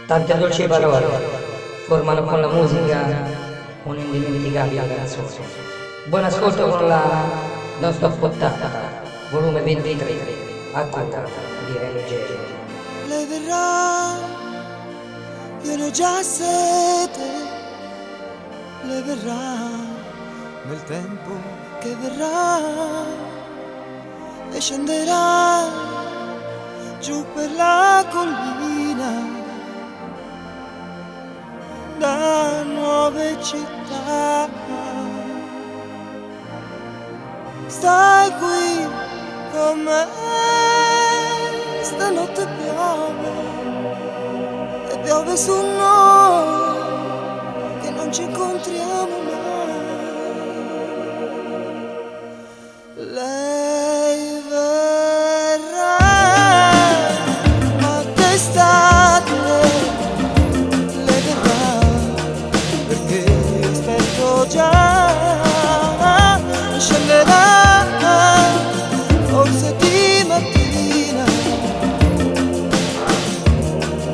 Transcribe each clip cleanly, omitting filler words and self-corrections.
Tante dolci parole formano con la musica un'indimenticabile canzone. Buon ascolto con la Non Stop 80, volume 23, a cura di Reggio. Lei verrà, io ne ho già sete. Lei verrà nel tempo che verrà e scenderà giù per la collina da nuove città. Stai qui con me, stanotte piove e piove su noi che non ci incontriamo mai. Lei verrà a d'estate, lei verrà perché aspetto già, scenderà forse di mattina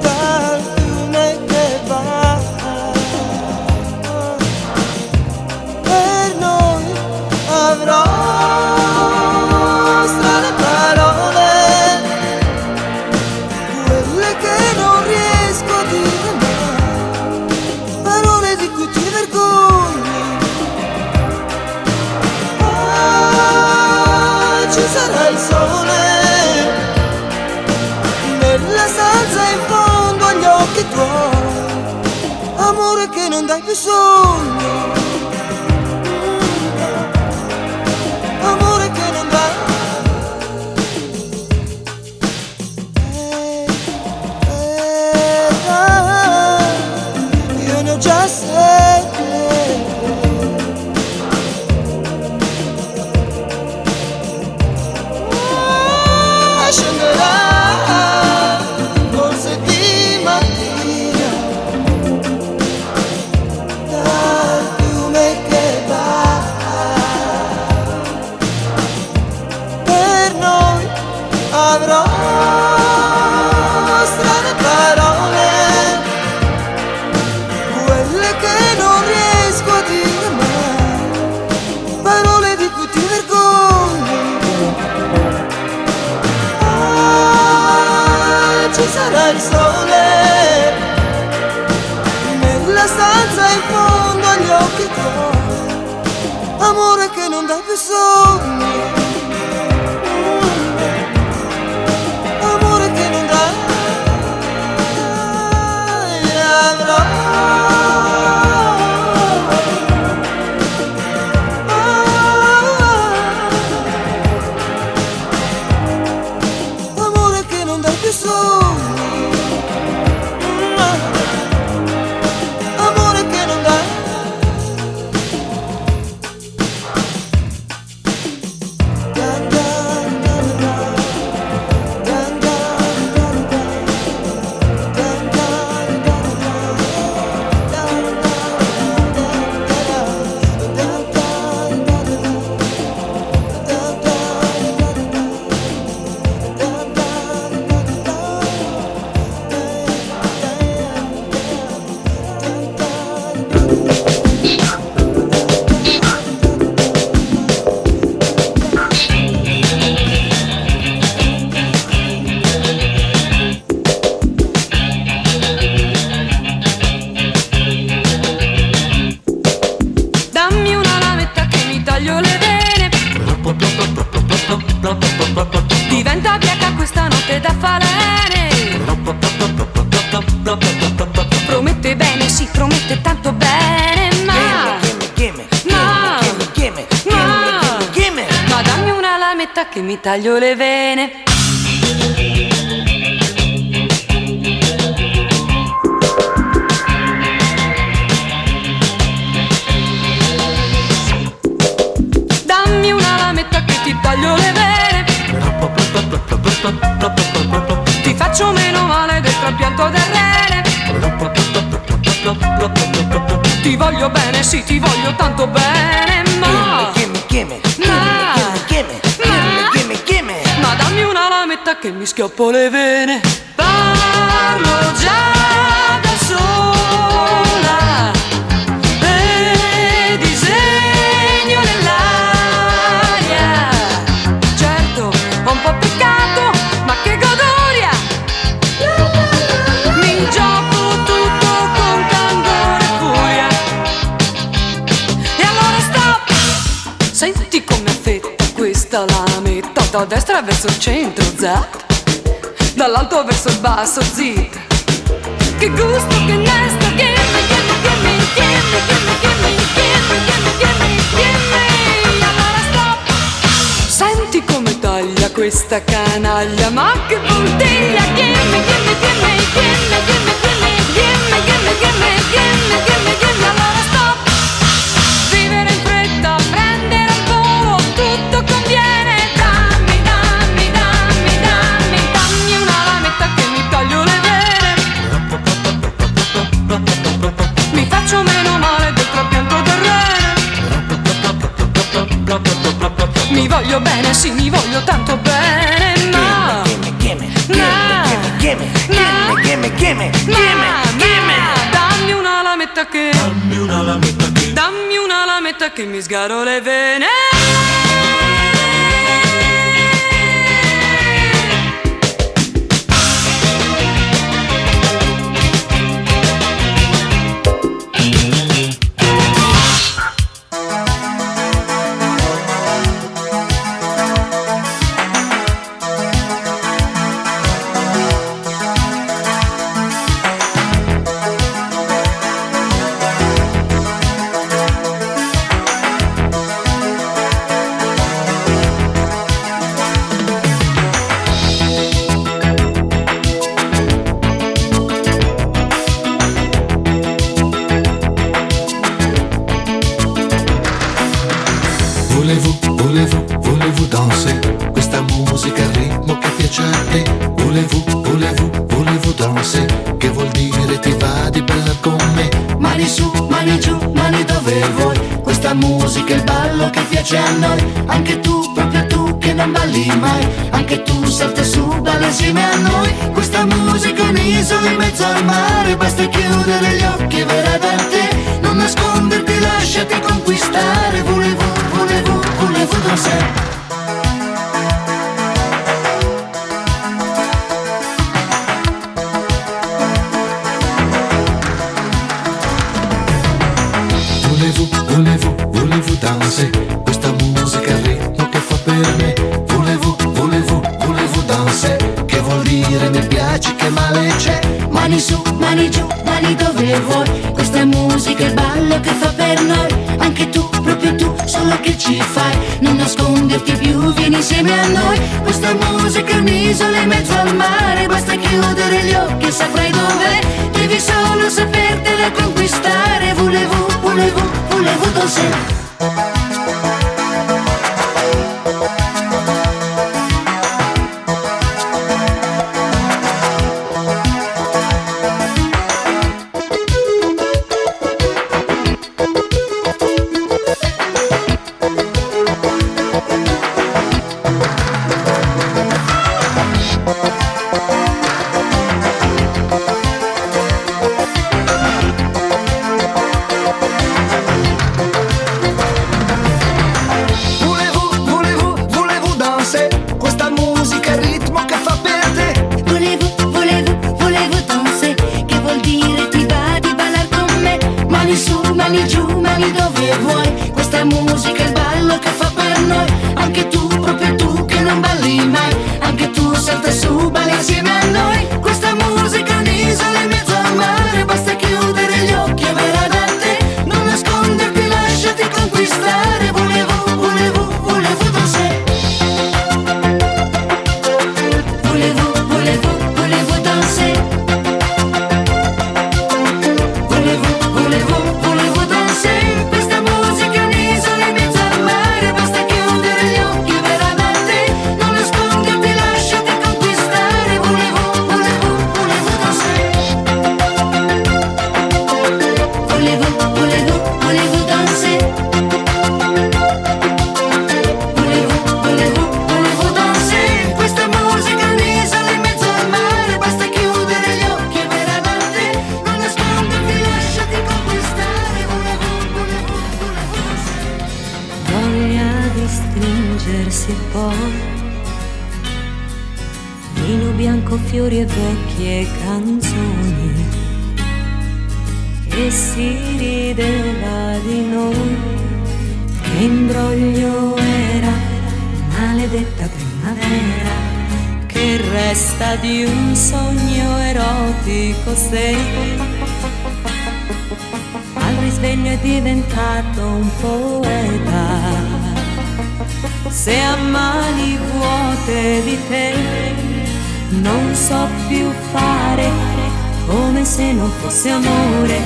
dal fiume che va. Per noi avrò strane parole, quelle che non riesco a dire mai, parole di cui ti vergogni. Ci sarà il sole nella stanza in fondo agli occhi tuoi, amore che non dai più sogni, amore che non dai. Io ne ho già sete. Scenderà forse di mattina dal fiume che va. Per noi avrò strane parole, quelle che non riesco a dire mai, parole di cui ti vergogni. Ci sarà il sole nella stanza in fondo agli occhi tuoi, amore che non dà più sogni, amore che non dà. Amore che non dà più sogni. Diventa bianca questa notte da falene. Promette bene, sì, promette tanto bene. Ma dammi una lametta che mi taglio le vene. Dammi una lametta che ti taglio le vene. Ti faccio meno male del trapianto del rene. Ti voglio bene, sì, ti voglio tanto bene. Ma dammi una lametta che mi schioppo le vene. parlo già da sola e disegno nell'aria. Certo, ho un po' peccato, ma che godoria! Mi gioco tutto con candore e furia. E allora stop! Senti come affetta questa lametta, da destra verso il centro, zap, dall'alto verso il basso, zip. Che gusto, che nesto, gimme, gimme, gimme, gimme, gimme, gimme, gimme, gimme, gimme, gimme. Allora stop! Senti come taglia questa canaglia, ma che puntiglia! Gimme, gimme, gimme, gimme, gimme, gimme, gimme, gimme, gimme, gimme, gimme, gimme. Allora stop! Vivere in fretta, prendere al volo, tutto conviene. Dammi, dammi, dammi, dammi, dammi una lametta che mi taglio le vene. Mi faccio meno male del trapianto del rene. Mi voglio bene, sì, mi voglio tanto bene, ma dammi una lametta che dammi una lametta che mi sgaro le vene. Volevo danser questa musica, il ritmo che piace a te. Volevo danser, che vuol dire ti va di ballar con me. Mani su, mani giù, mani dove vuoi. Questa musica è il ballo che piace a noi. Anche tu, proprio tu che non balli mai. Anche tu salta su, balla insieme a noi. Questa musica è un'isola in mezzo al mare. Basta chiudere gli occhi e verrà da te. Non nasconderti, lasciati conquistare. Volevo danser. Volevo danser, questa musica è il ritmo che fa per me. Volevo danser, che vuol dire mi piaci, che male c'è. Mani su, mani giù, mani dove vuoi. Questa musica è il ballo che fa per noi. Anche tu, proprio tu, solo che ci fai. Non nasconderti più, vieni insieme a noi. Questa musica è un'isola in mezzo al mare. Basta chiudere gli occhi e saprai dov'è. Devi solo sapertela conquistare. Volevo danser. Mani giù, mani dove vuoi. Questa musica è il ballo che fa per noi. Anche tu, proprio tu che non balli mai. Anche tu salta su, balla insieme a noi. Questa musica è un'isola in mezzo al mare. Basta chiudere gli occhi e verrà da te. Non nasconderti, lasciati conquistare. Volevo danser. Volevo danser. Volevo danser. Questa musica è un'isola in mezzo al mare. Basta chiudere gli occhi e verrà da te. Non nasconderti, lasciati conquistare. Volevo danser. Volevo danser. Volevo danser. Questa musica è un'isola in mezzo al mare. bianco, fiori e vecchie canzoni, e si rideva di noi. Che imbroglio era, maledetta primavera, che resta di un sogno erotico se al risveglio è diventato un poeta. Se a mani vuote di te non so più fare, come se non fosse amore,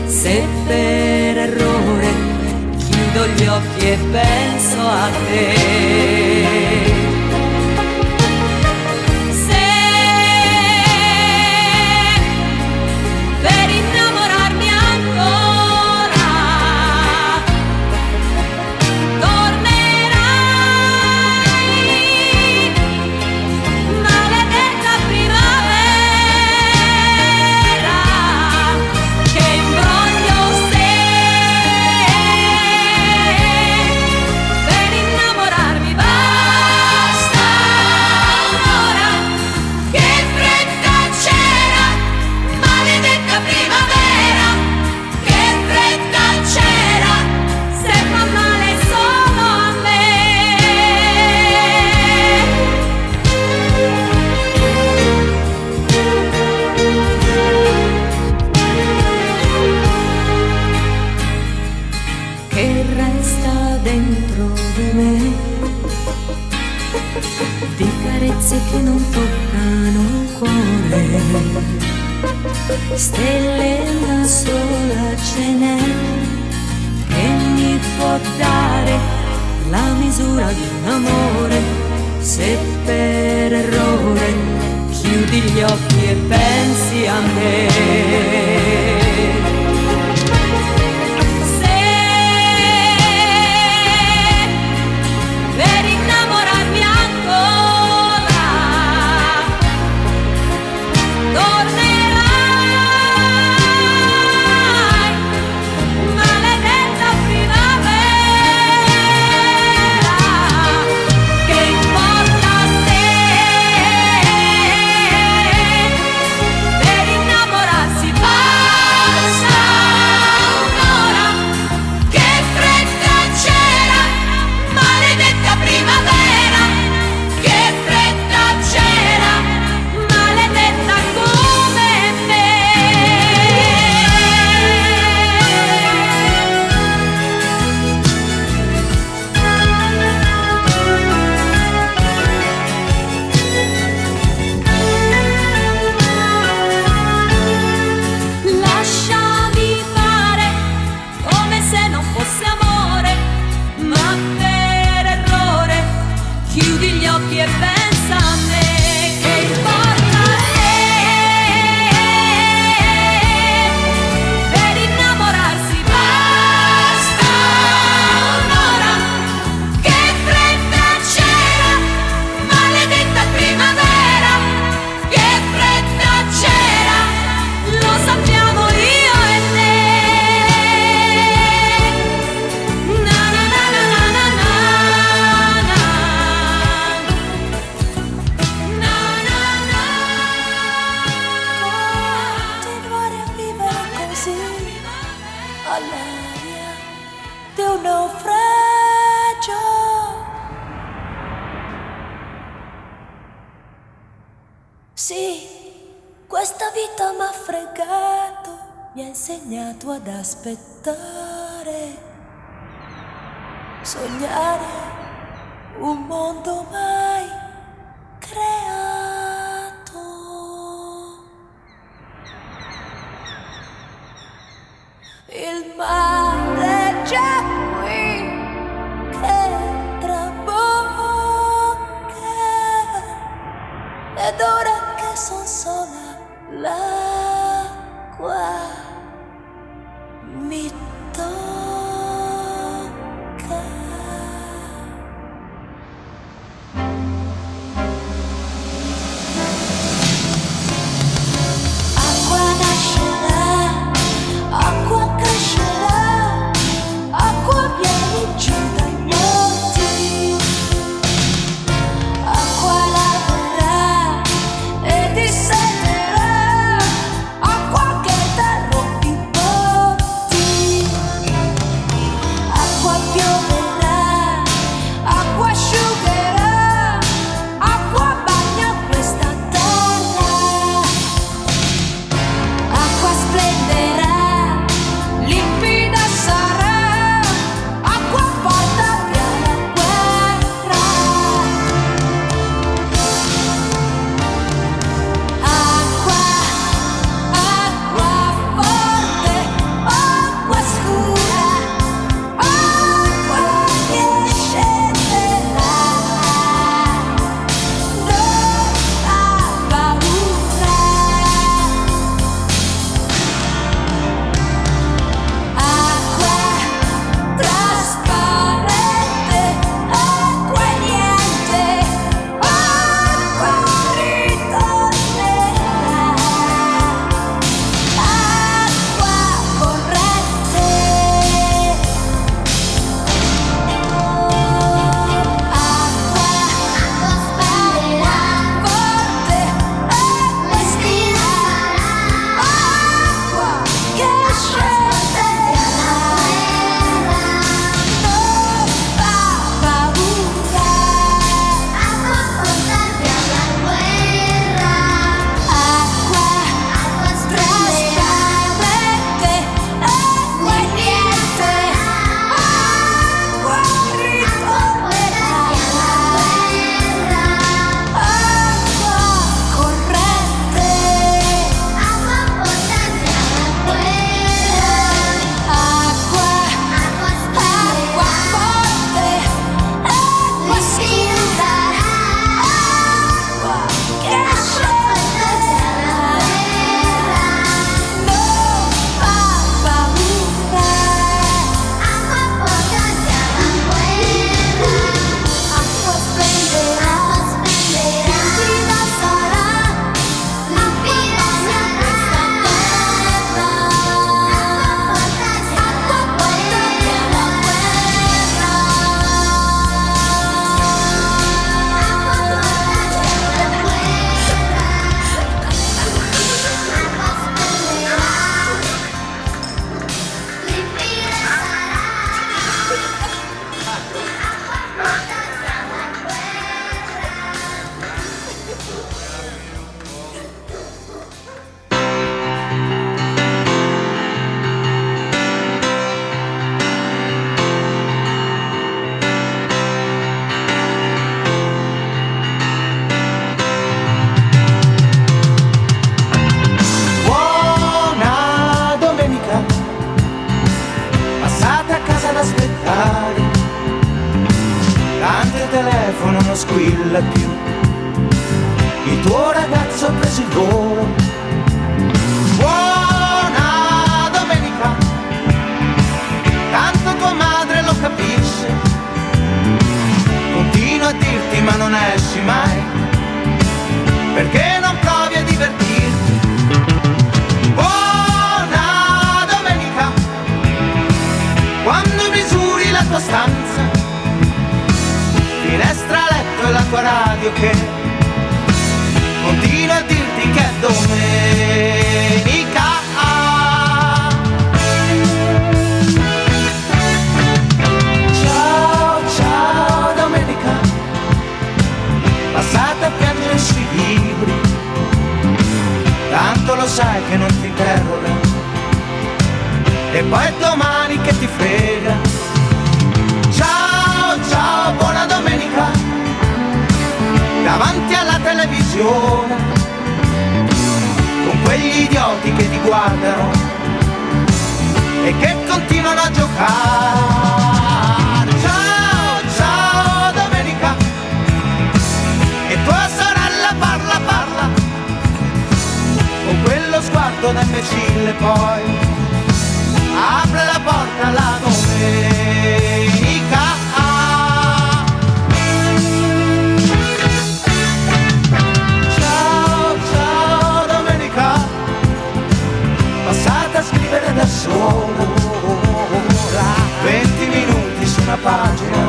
se per errore chiudo gli occhi e penso a te. Se per innamorarmi ancora tornerai, maledetta primavera, che imbroglio per innamorarmi basta un'ora. Che fretta c'era, maledetta primavera, che fretta c'era, se fa male solo a me. Che resta dentro di me di carezze che non toccano il cuore, stelle una sola ce n'è che mi può dare la misura di un amore, se per errore chiudi gli occhi e pensi a me. Se per innamorarmi ancora tornerai, maledetta primavera, che importa se per innamorarsi basta un'ora. Che fretta c'era, maledetta primavera, che fretta c'era, maledetta come me. Lasciami fare come se non fosse amore, ma per errore chiudi gli occhi e pensa a me. Che importa se per innamorarsi basta un'ora. Che fretta c'era, maledetta primavera, che fretta c'era, lo sappiamo io e te. Na na na na na na na na. Na na na. Continuare a vivere così all'aria di un naufragio. Sì, questa vita m'ha fregato, mi ha insegnato ad aspettare, sognare un mondo mai creato. Il mare è già qui che trabocca, ed ora che son sola l'acqua mi tocca. Acqua nascerà, acqua crescerà, squilla più. Il tuo ragazzo ha preso il volo. Buona domenica, tanto tua madre lo capisce. Continuo a dirti ma non esci mai, perché non provi a divertirti. Buona domenica, quando misuri la tua stanza, finestra, letto e la tua radio che continua a dirti che è domenica. Ciao, ciao domenica, passate a piangere sui libri, tanto lo sai che non ti interroga, e poi è domani che ti frega. Ciao, ciao, buona domenica, davanti alla televisione, con quegli idioti che ti guardano e che continuano a giocare. Ciao, ciao domenica, e tua sorella parla, parla, con quello sguardo da imbecille, poi apre la porta alla domenica. A scrivere da sola 20 minuti su una pagina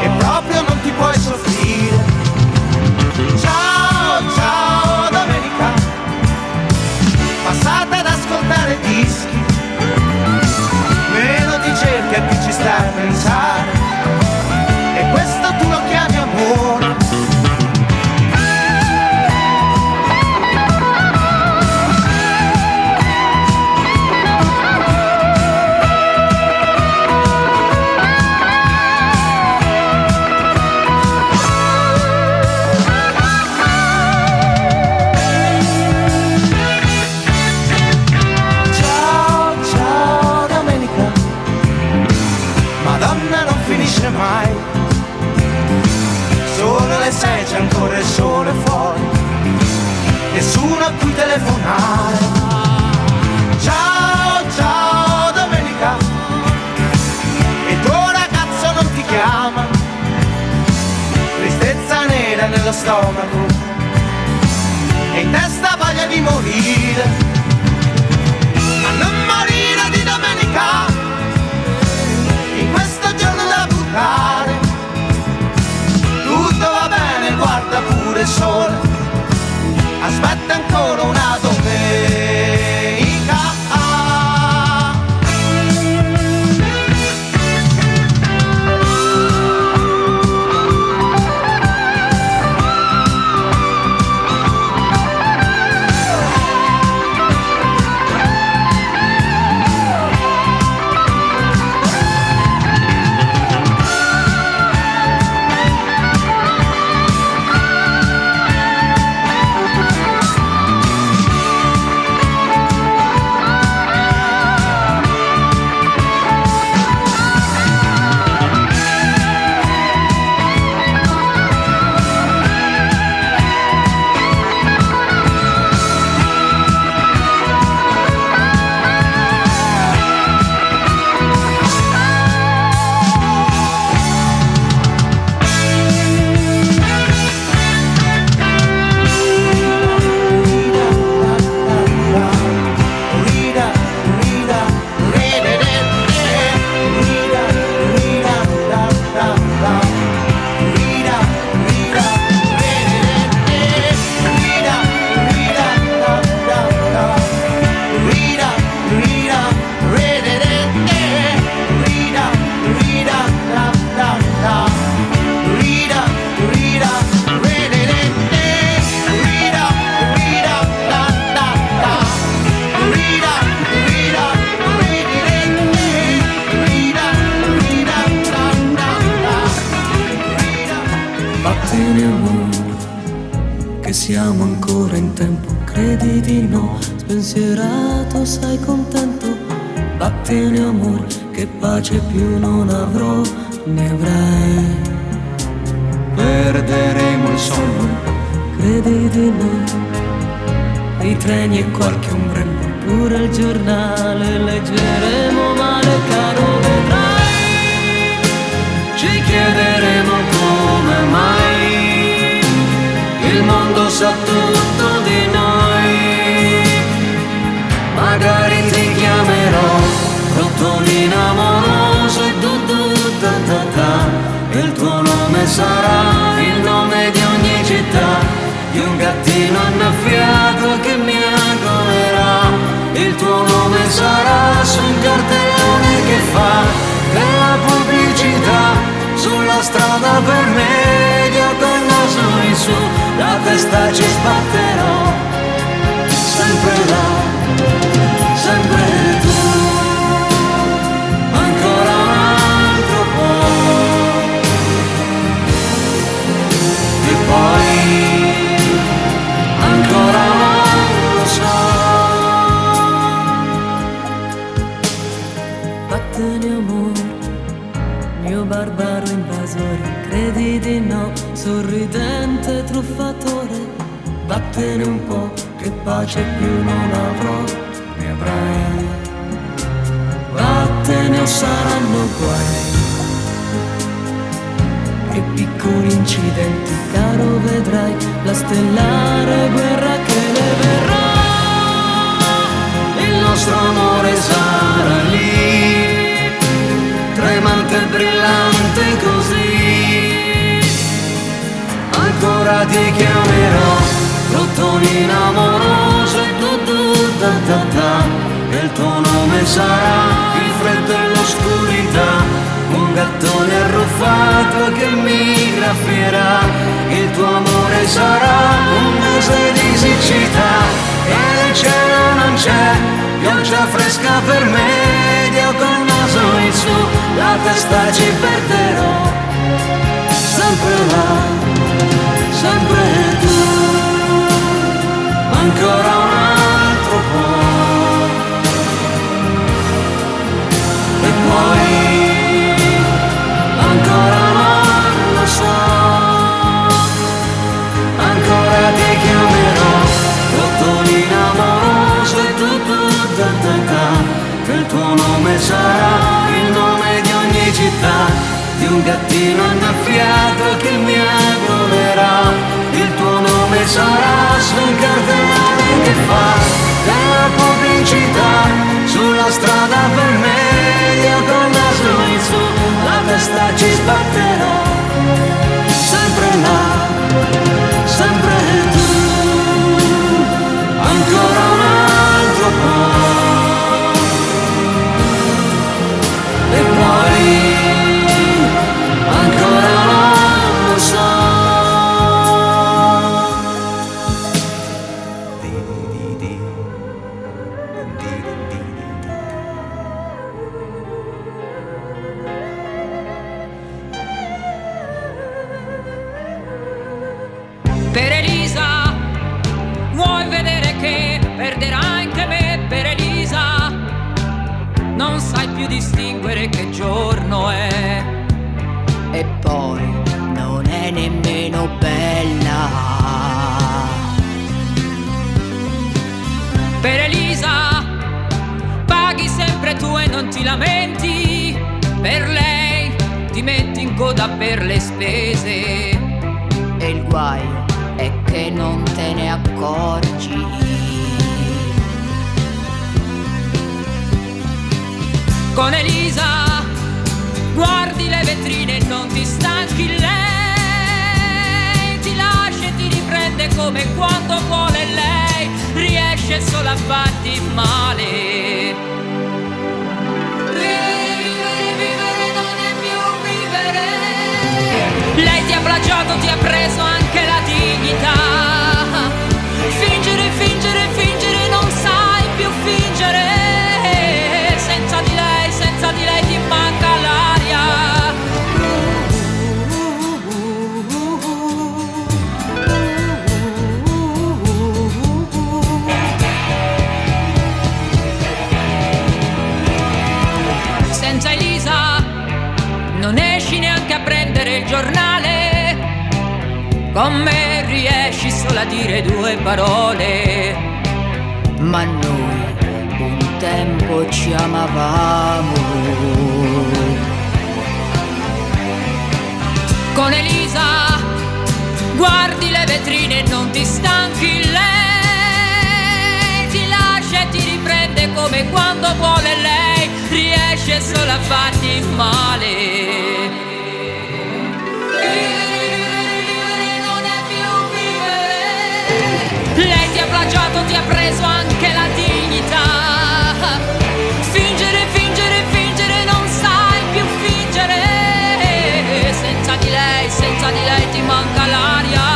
e proprio non ti puoi soffrire. Ciao, ciao domenica, passate ad ascoltare dischi, meno ti cerchi e più ci stai a pensare, e questo tu lo chiami amore. Mai. Sono le 6, c'è ancora il sole fuori, nessuno a cui telefonare. Ciao, ciao domenica, il tuo ragazzo non ti chiama, tristezza nera nello stomaco e in testa voglia di morire, ma non morire di domenica, in questo giorno da buttare. Tutto va bene, guarda pure il sole, aspetta ancora una domenica. siamo ancora in tempo, credi di no, spensierato, sei contento, vattene amore, che pace più non avrò, ne avrai. perderemo il sonno. Credi di no? I treni e qualche ombrello, pure il giornale leggeremo male, caro, vedrai. Ci chiederemo come mai il mondo sa tutto di noi. Magari ti chiamerò Rotolino amoroso e il tuo nome sarà il nome di ogni città, di un gattino annaffiato che mi agolerà. Il tuo nome sarà su un cartellone che fa della pubblicità, sulla strada per medio col naso in su, la testa ci sbatterò, sempre là, sempre tu. Ancora un altro po' e poi ancora non lo so. Vattene amore, mio barbaro invasore, credi di no, sorridente truffatore. Vattene un po', che pace più non avrò, ne avrai. Vattene o saranno guai E piccoli incidenti, caro, vedrai la stellare guerra che ne verrà. il nostro amore sarà lì, tremante e brillante così. Ancora ti chiamerò Rotolino amoroso e il tuo nome sarà il freddo e l'oscurità, un gattone arruffato che mi graffierà. Il tuo amore sarà un mese di siccità e il cielo non c'è, pioggia fresca per me, io col naso in su, la testa ci perderò, sempre là, sempre tu. Ancora un altro po' e poi ancora non lo so. Ancora ti chiamerò Rotolino amoroso e il tuo nome sarà il nome di ogni città, di un gattino annaffiato che mi agolerà. Il tuo nome sarà sul cartellone che fa della pubblicità, sulla strada per me, io col naso in su, la testa ci sbatterò, sempre là, sempre tu. Ancora un altro po' e poi ancora non lo so. Per Elisa, vuoi vedere che perderai anche me? Per Elisa, non sai più distinguere che giorno è. E poi non è nemmeno bella. Per Elisa, paghi sempre tu e non ti lamenti. Per lei ti metti in coda per le spese. E il guaio è che non te ne accorgi. Con Elisa guardi le vetrine e non ti stanchi. Lei ti lascia e ti riprende come quando vuole lei. Riesce solo a farti male. Vivere non è più vivere. Lei ti ha plagiato, ti ha preso anche la dignità. Fingere, fingere, fingere, non sai più fingere. Senza di lei ti manca l'aria. Senza Elisa non esci neanche a prendere il giornale. con me riesci solo a dire due parole, ma noi un tempo ci amavamo. Con Elisa guardi le vetrine e non ti stanchi, lei ti lascia e ti riprende come quando vuole lei, riesce solo a farti male. Lei ti ha plagiato, ti ha preso anche la dignità. Fingere, fingere, fingere, non sai più fingere. Senza di lei ti manca l'aria.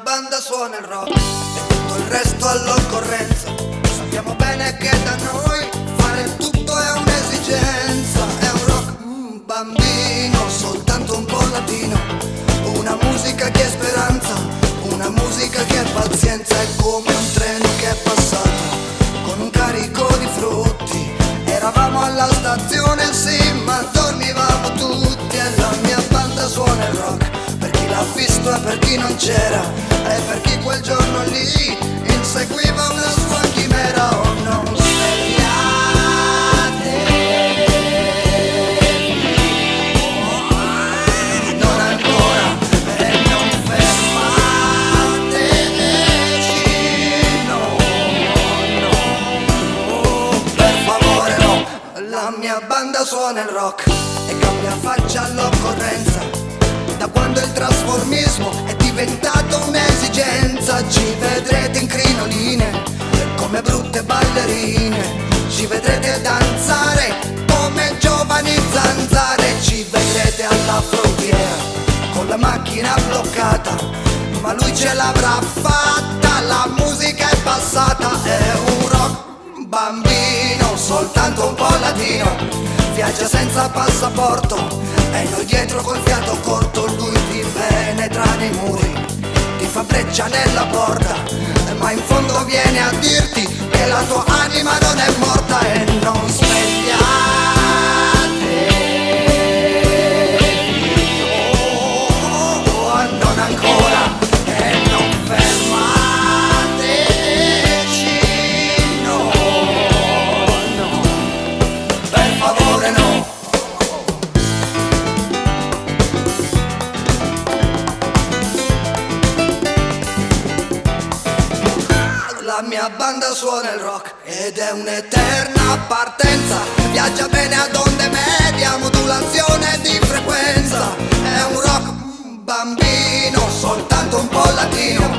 banda suona il rock e tutto il resto all'occorrenza. Sappiamo bene che da noi fare tutto è un'esigenza. È un rock bambino, soltanto un po' latino. Una musica che è speranza, una musica che è pazienza. È come un treno che è passato con un carico di frutti. Eravamo alla stazione, sì, ma dormivamo tutti. E la mia banda suona il rock, per chi l'ha visto e per chi non c'era, e per chi quel giorno lì inseguiva una sua chimera. Oh, non svegliatevi, non ancora, e non fermateci, no, no, per favore no. La mia banda suona il rock e cambia faccia all'occorrenza. Da quando il trasformismo è diventato un'esigenza, ci vedrete in crinoline come brutte ballerine, ci vedrete danzare come giovani zanzare, ci vedrete alla frontiera con la macchina bloccata, ma lui ce l'avrà fatta, la musica è passata. È un rock bambino, soltanto un po' latino, viaggia senza passaporto e noi dietro col fiato corto. Lui ti penetra nei muri, ti fa breccia nella porta, ma in fondo viene a dirti che la tua anima non è morta. E non svegliatevi, oh, non ancora, e non fermateci, no, no, per favore no. La mia banda suona il rock ed è un'eterna partenza, viaggia bene ad onde medie, a modulazione di frequenza. È un rock bambino, soltanto un po' latino,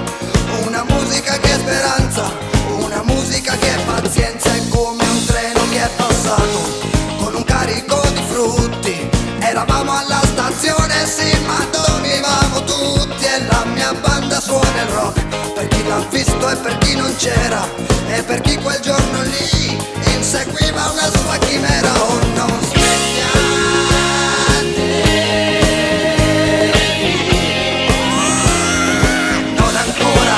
una musica che è speranza, una musica che è pazienza. È come un treno che è passato con un carico di frutti. Eravamo alla stazione, sì, ma dormivamo tutti. E la mia banda suona il rock, per chi l'ha visto e per chi non c'era, e per chi quel giorno lì inseguiva una sua chimera. Oh, non svegliatevi, non ancora,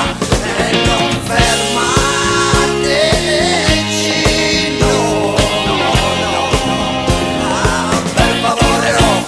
e non fermateci, no, no, no, per favore no.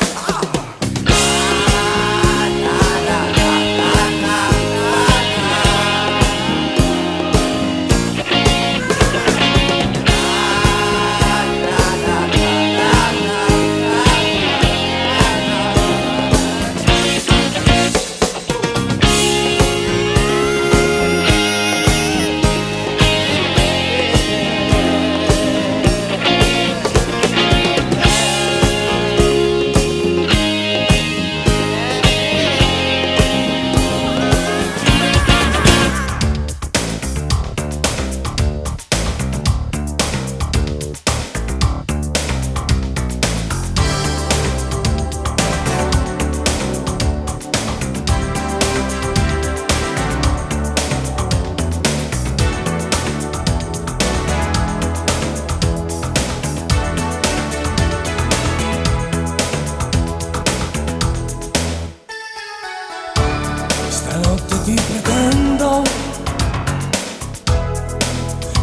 Stanotte ti pretendo,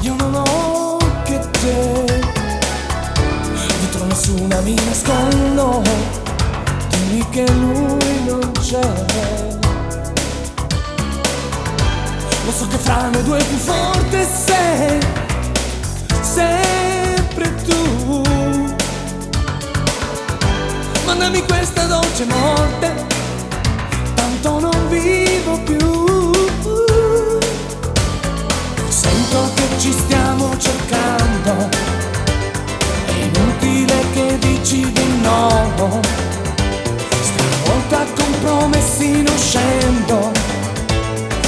io non ho che te, dietro nessuna mi nascondo, dimmi che lui non c'è. Lo so che fra noi due più forte sei, sempre tu. Mandami questa dolce morte, tanto non vivo più. Sento che ci stiamo cercando, è inutile che dici di no. Stavolta con promessi non scendo,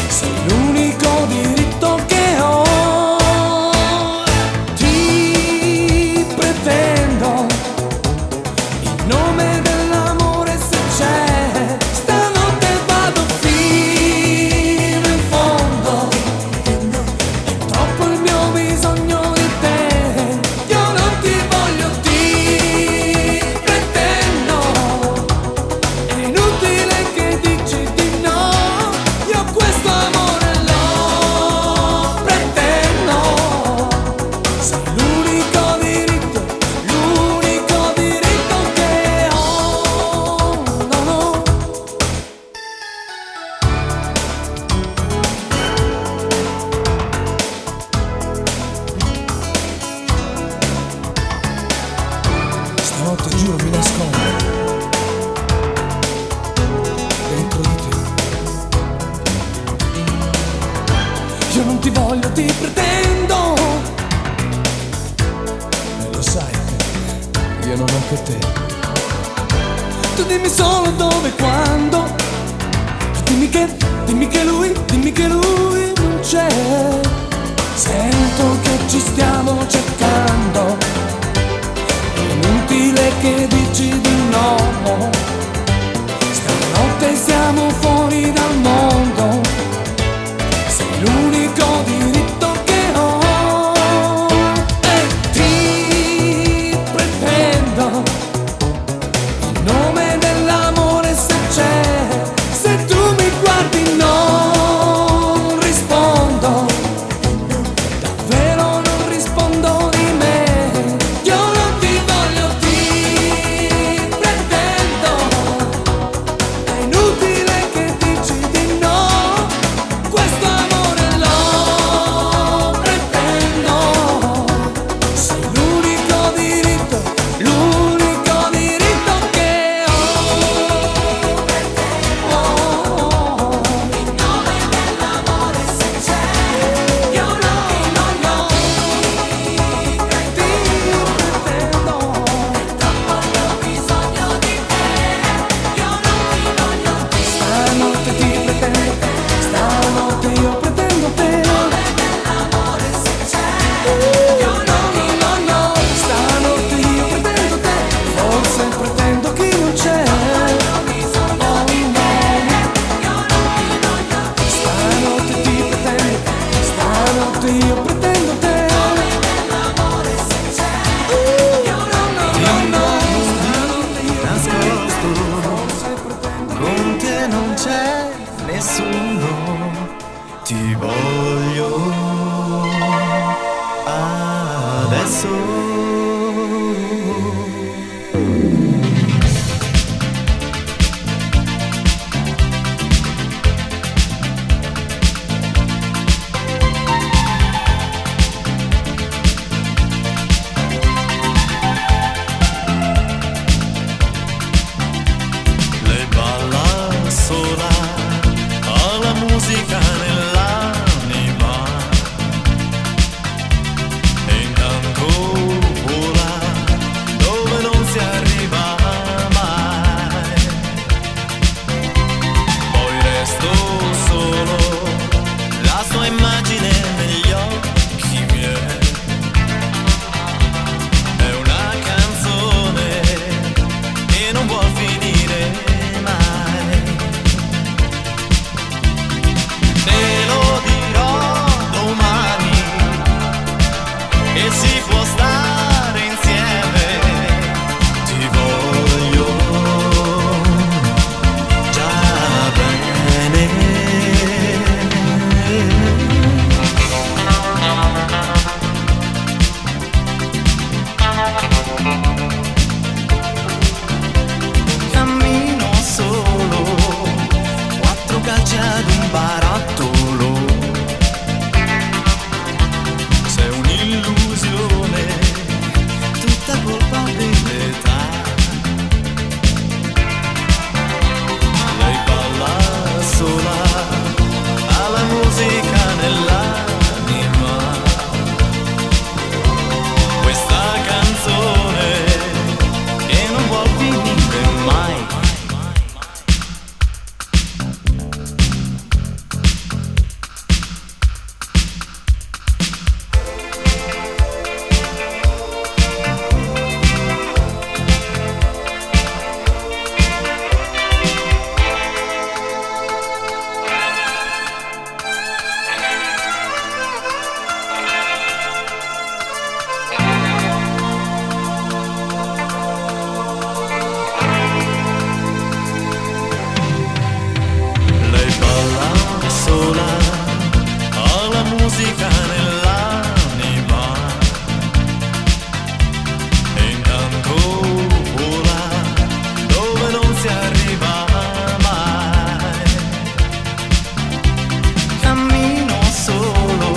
sei l'unico diritto che ho. Ti pretendo, in nome dell'amore se c'è. Stanotte vado fino in fondo, è troppo il mio bisogno di te. Io non ti voglio, ti pretendo, è inutile che dici di no. Io questo amore lo pretendo, sei l'unico diritto che ho. No, no. Stanotte giuro mi nascondo dentro di te. Io non ti voglio, ti pretendo, e lo sai, io non ho che te. Tu dimmi solo dove e quando, dimmi che lui non c'è. Sento che ci stiamo cercando, è inutile che dici di no. Stanotte siamo fuori dal mondo, sei l'unico diritto che ho. E ti pretendo, in nome dell'amore se c'è. Se tu mi guardi non rispondo, davvero non rispondo di me. Io non ti voglio, ti pretendo, è inutile che dici di no. un barattolo. Sei un'illusione, tutta colpa dell'età. Lei balla sola, ha la musica nell'anima. Questa canzone che non vuol finire mai. Lei balla sola, ha la musica nell'anima e intanto vola dove non si arriva mai. Cammino solo,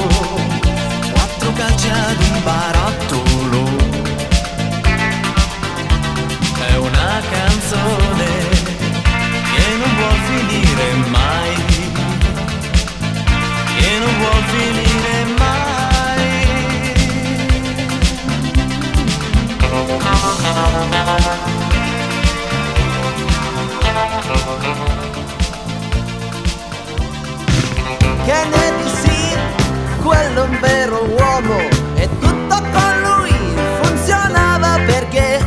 4 calci ad un barattolo. È una canzone che non vuol finire mai, che non vuol finire mai. Kennedy sì, quello è un vero uomo e tutto con lui funzionava perché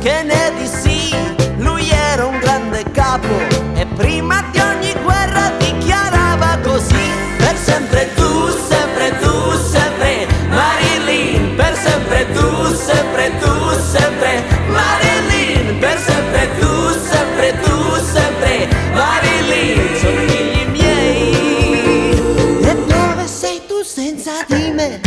Kennedy sì, lui era un grande capo e prima di ogni guerra dichiarava così: per sempre tu, sempre tu, sempre Marilyn, per sempre tu, sempre tu, sempre Marilyn, per sempre tu, sempre tu, sempre Marilyn. Sono figli miei. E dove sei tu senza di me?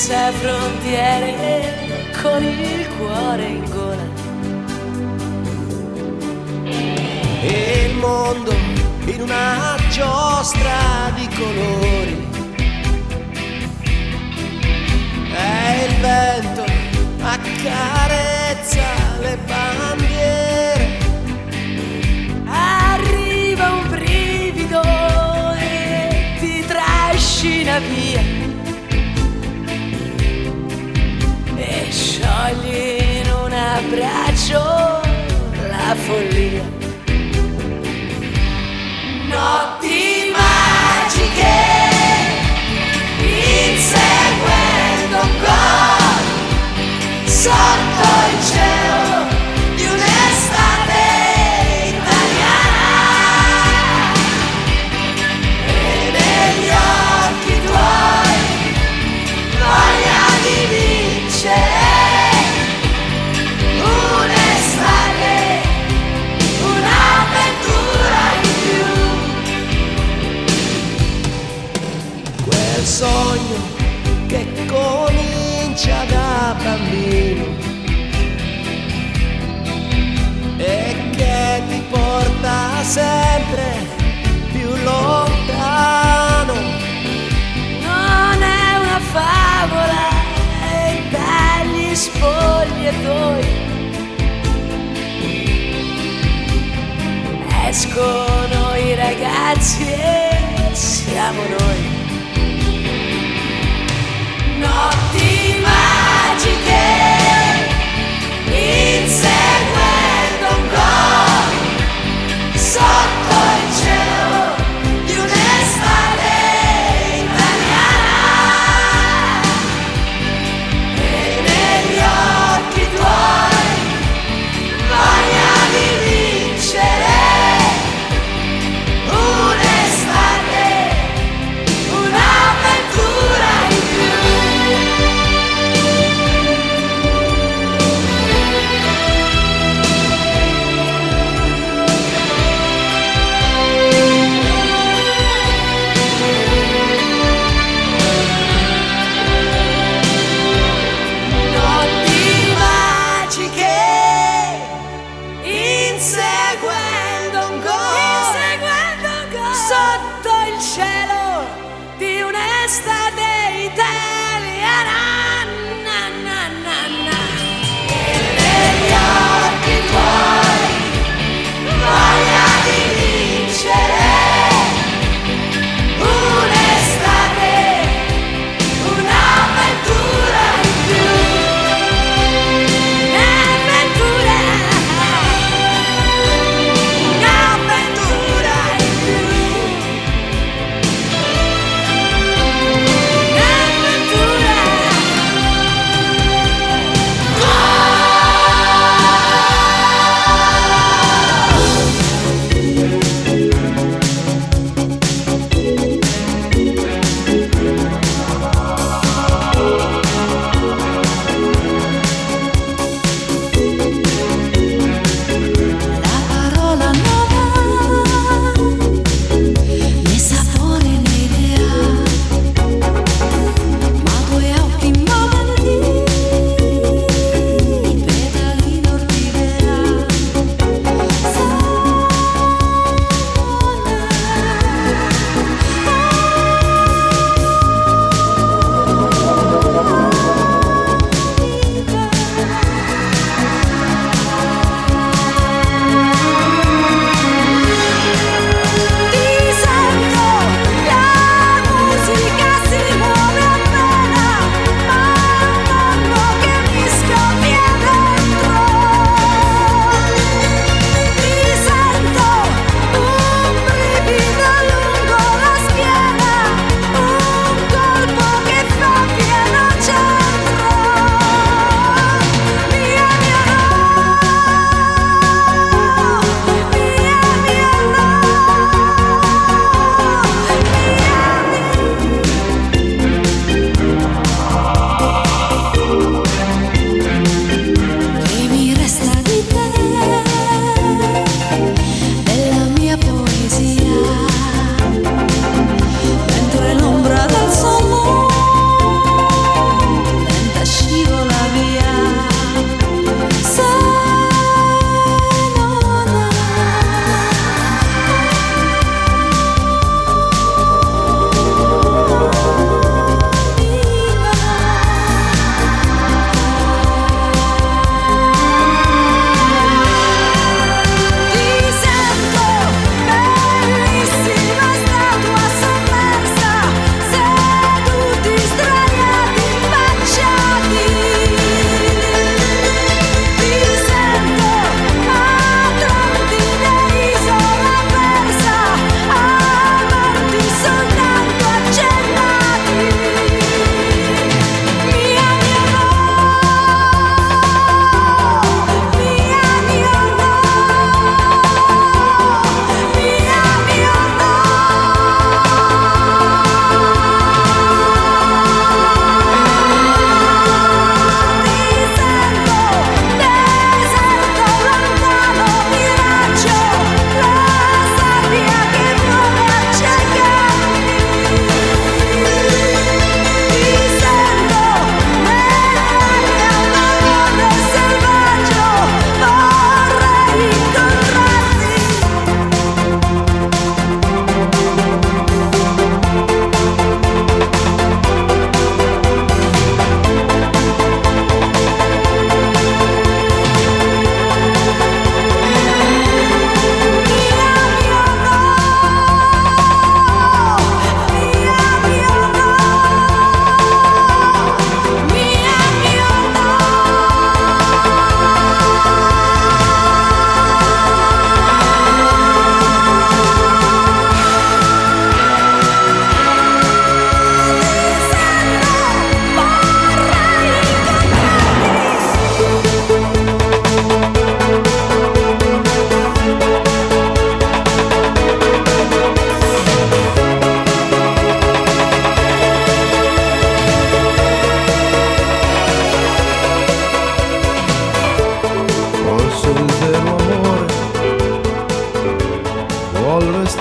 senza frontiere, con il cuore in gola. E il mondo in una giostra di colori, e il vento accarezza le bandiere. Arriva un brivido e ti trascina via e sciogli in un abbraccio la follia. Notti magiche, inseguendo un gol sotto il cielo di un'estate italiana, e negli occhi tuoi voglia di vincere. Un'estate, un'avventura in più. Quel sogno che comincia da bambino e che ti porta sempre più lontano. Non è una favola e dagli spogliatoi escono i ragazzi e siamo noi. Notti magiche, inseguendo un gol sotto il cielo di un'estate italiana, e negli occhi tuoi voglia di vincere. Un'estate, un'avventura in più.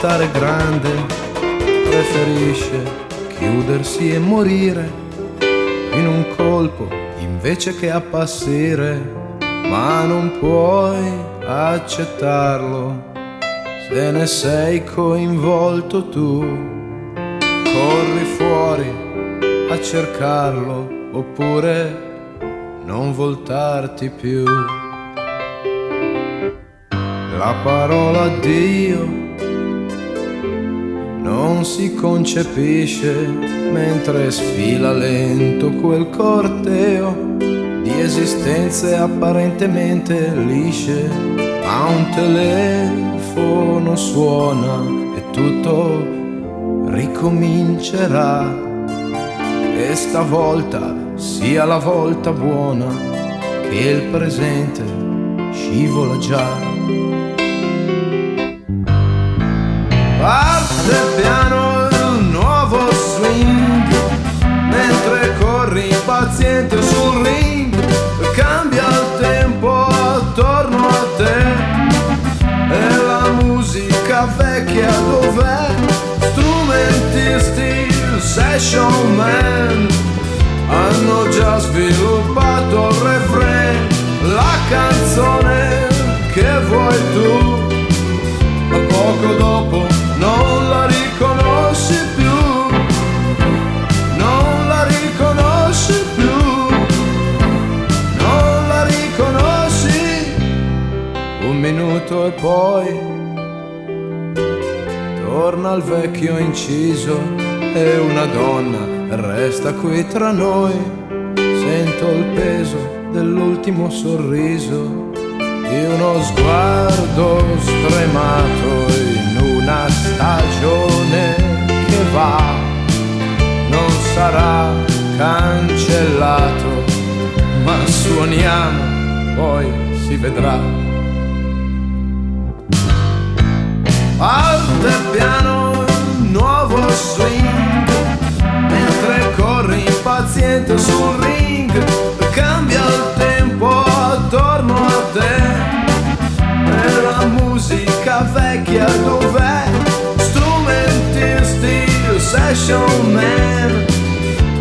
diventare grande, preferisce chiudersi e morire in un colpo invece che appassire. Ma non puoi accettarlo se ne sei coinvolto tu. Corri fuori a cercarlo oppure non voltarti più. La parola Dio non si concepisce mentre sfila lento quel corteo di esistenze apparentemente lisce. Ma un telefono suona e tutto ricomincerà. E stavolta sia la volta buona che il presente scivola già. Parte piano il nuovo swing mentre corri impaziente sul ring. Cambia il tempo attorno a te e la musica vecchia dov'è? Strumentisti, session man hanno già sviluppato il refrain, la canzone che vuoi tu. Ma poco dopo non la riconosci più, non la riconosci più, non la riconosci. Un minuto e poi torna al vecchio inciso e una donna resta qui tra noi. Sento il peso dell'ultimo sorriso, di uno sguardo stremato in una stagione che va. Non sarà cancellato, ma suoniamo, poi si vedrà. Parte piano un nuovo swing mentre corri impaziente sul ring. Cambia il tempo attorno a te e la musica vecchia dov'è? Strumentisti, session man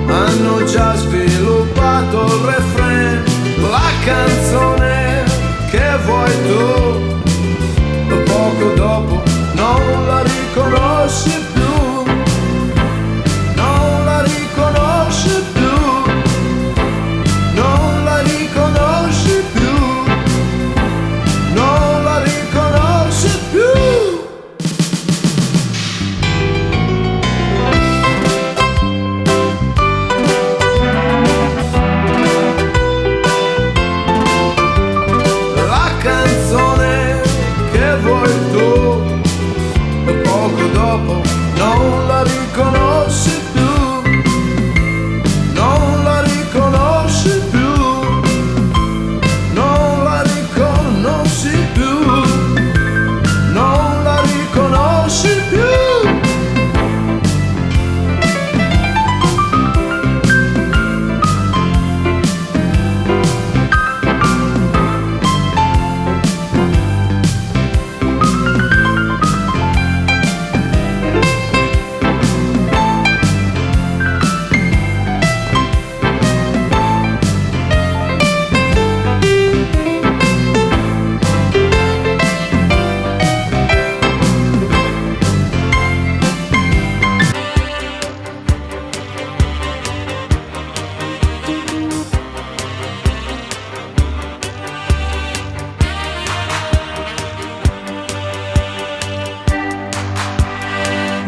hanno già sviluppato il refrain, la canzone che vuoi tu. Poco dopo non la riconosci più, non la riconosci più, non la riconosci più, non la riconosci più. La canzone che vuoi tu, poco dopo non la riconosci più, non la riconosci più, non la riconosci più, non la riconosci più.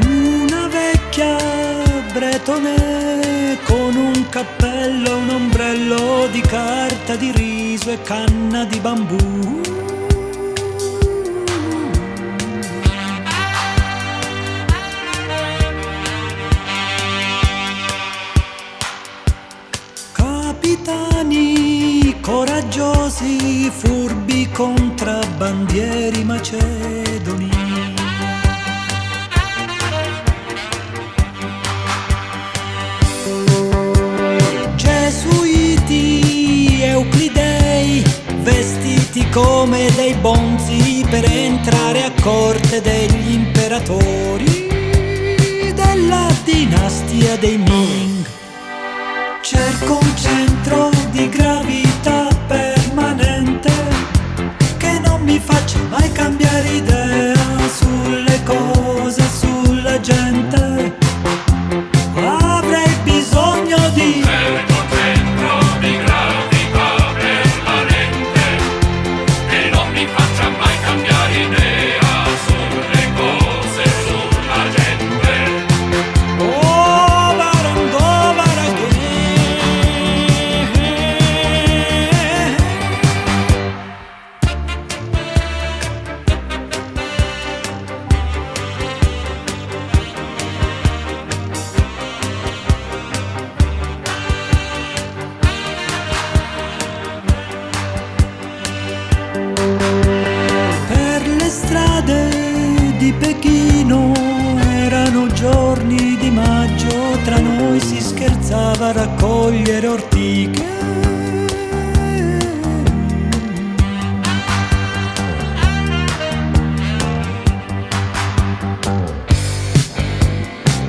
Una vecchia bretone con un cappello e un ombrello di carta di riso e canna di bambù. Capitani coraggiosi, furbi contrabbandieri macedoni. Gesuiti, euclidei, vestiti come dei bonzi per entrare a corte degli imperatori della dinastia dei Ming. Cerco un centro di gravità permanente che non mi faccia mai cambiare idea sulle cose, sulla gente. Avrei bisogno di cerco centro di gravità permanente che non mi faccia mai cambiare idea sulle cose, sulla gente. over and over again. Per le strade di Pechino erano giorni di maggio, tra noi si scherzava a raccogliere ortiche.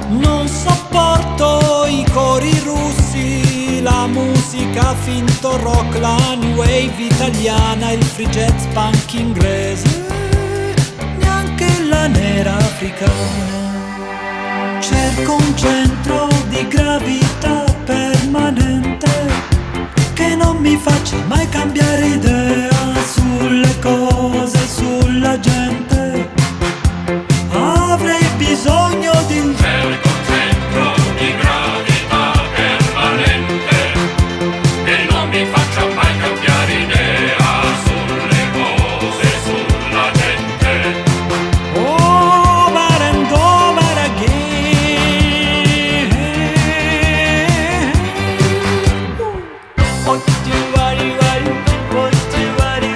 Non sopporto i cori russi, la musica finto rock, la new wave italiana, il free jazz punk inglese, neanche la nera africana. Cerco un centro di gravità permanente che non mi faccia mai cambiare idea sulle cose, sulla gente. Avrei bisogno di Cerco un centro di gravità permanente che non mi faccia mai cambiare idea sulle cose, sulla gente. over and over again. What you worry, what you worry,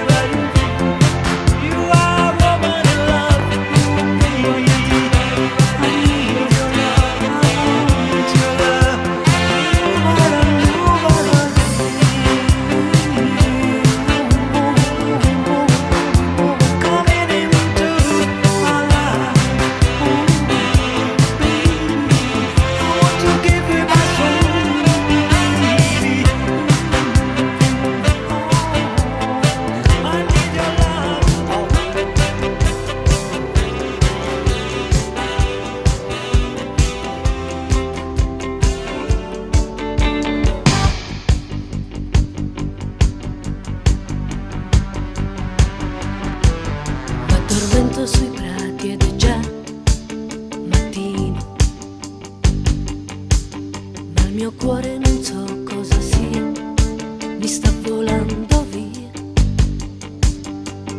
you are woman in love with me. I need your love, I need your love. Over and over again. Coming into my life. I want to give you my soul, baby. I need your love. M'addormento sui prati ed è già mattino, ma il mio cuore non so cosa sia, mi sta volando via,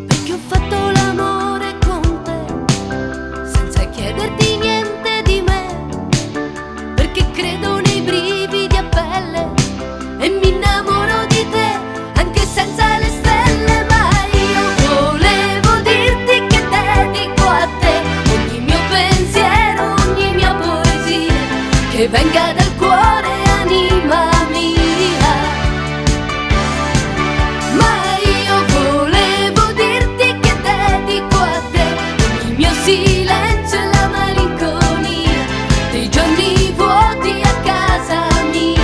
perché ho fatto l'amore con te, senza chiederti niente di me, perché credo nei brividi a pelle e mi innamoro di te, anche senza le stelle. Ma io volevo dirti che dedico a te ogni mio pensiero, ogni mia poesia, che venga dal cuore, anima mia. Ma io volevo dirti che dedico a te ogni mio silenzio e la malinconia dei giorni vuoti a casa mia.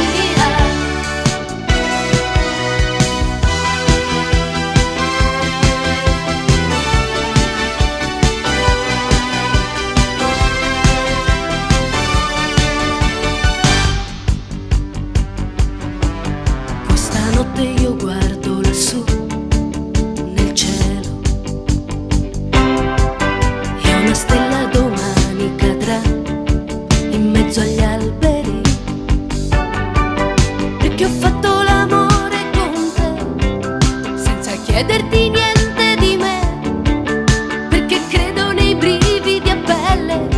Questa notte io guardo lassù nel cielo e una stella domani cadrà in mezzo agli alberi, perché ho fatto l'amore con te senza chiederti niente di me, perché credo nei brividi a pelle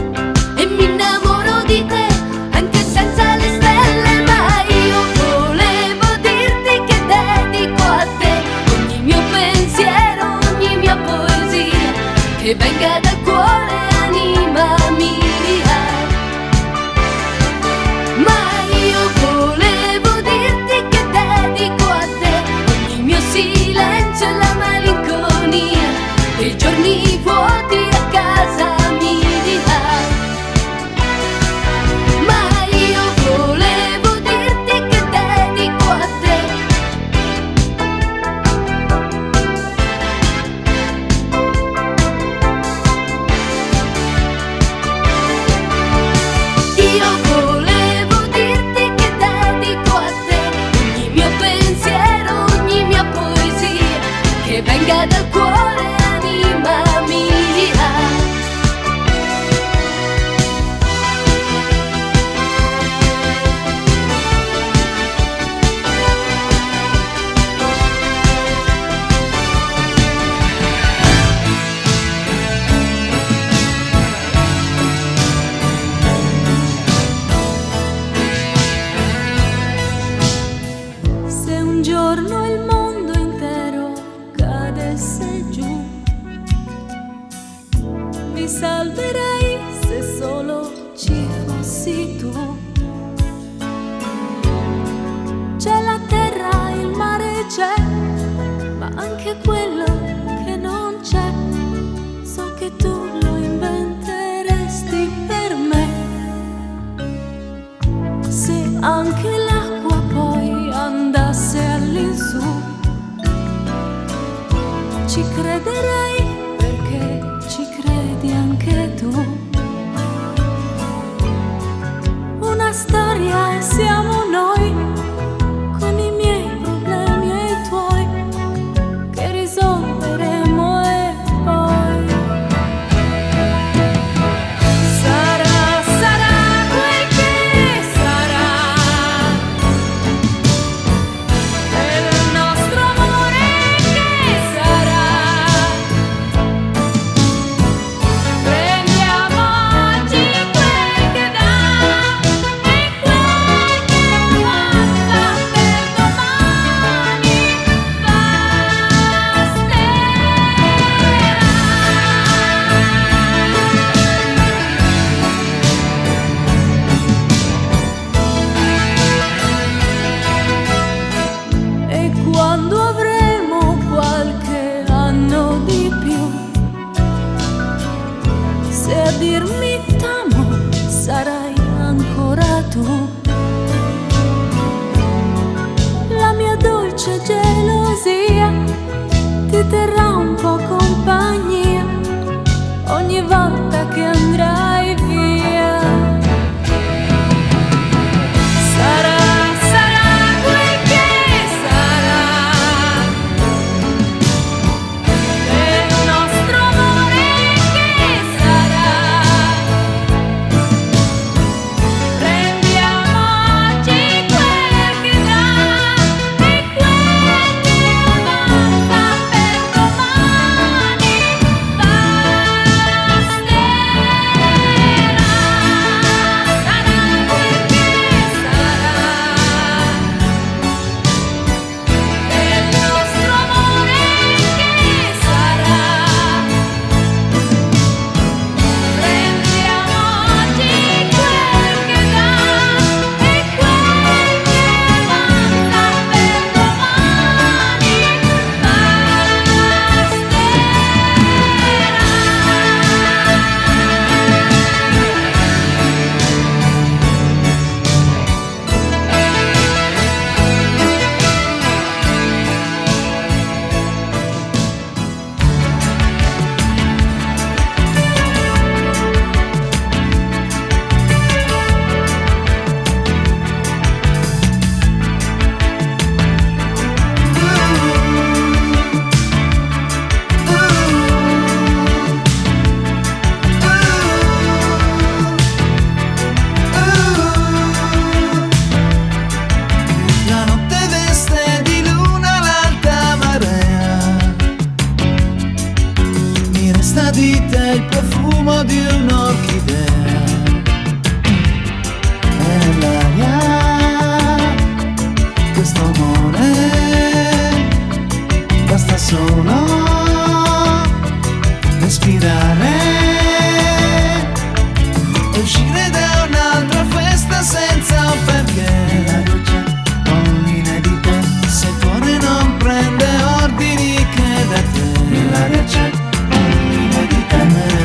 e mi innamoro di te, anche senza le stelle. Ma io volevo dirti che dedico a te ogni mio pensiero, ogni mia poesia, che venga dal cuore, anima mia. Ma io volevo dirti che dedico a te ogni mio silenzio e la malinconia che dal cuore anima mia. Se un giorno il mondo intero cadesse giù, mi salverei se solo ci fossi tu. C'è la terra, il mare c'è, ma anche quello che non c'è. So che tu lo inventeresti per me. Se anche l'acqua poi andasse all'insù, ci crederei perché ci credi anche tu. Una storia e siamo noi, con i miei problemi e i tuoi, che risolveremo e poi sarà, sarà quel che sarà. E il nostro amore che sarà. Prendiamo oggi quel che dà e quel che avanza per domani basterà. E quando avremo qualche anno di più, se a dirmi t'amo sarai ancora tu, la mia dolce gelosia ti terrà un po' compagnia ogni volta che andrai via. Sarà, sarà quel che sarà. E il nostro amore che sarà. Prendiamo oggi quel che dà e quel che avanza per domani basterà. Sarà quel che sarà. E il nostro amore che sarà. Prendiamo oggi quel che dà e quel che avanza per domani La notte veste di luna l'alta marea, mi resta di te il profumo di un'orchidea. E nell'aria questo amore basta solo respirare e uscire da un'altra festa senza un perché. La luce poi inedite, se il cuore non prende ordini che da te. Nell'aria c'è poi inedita me.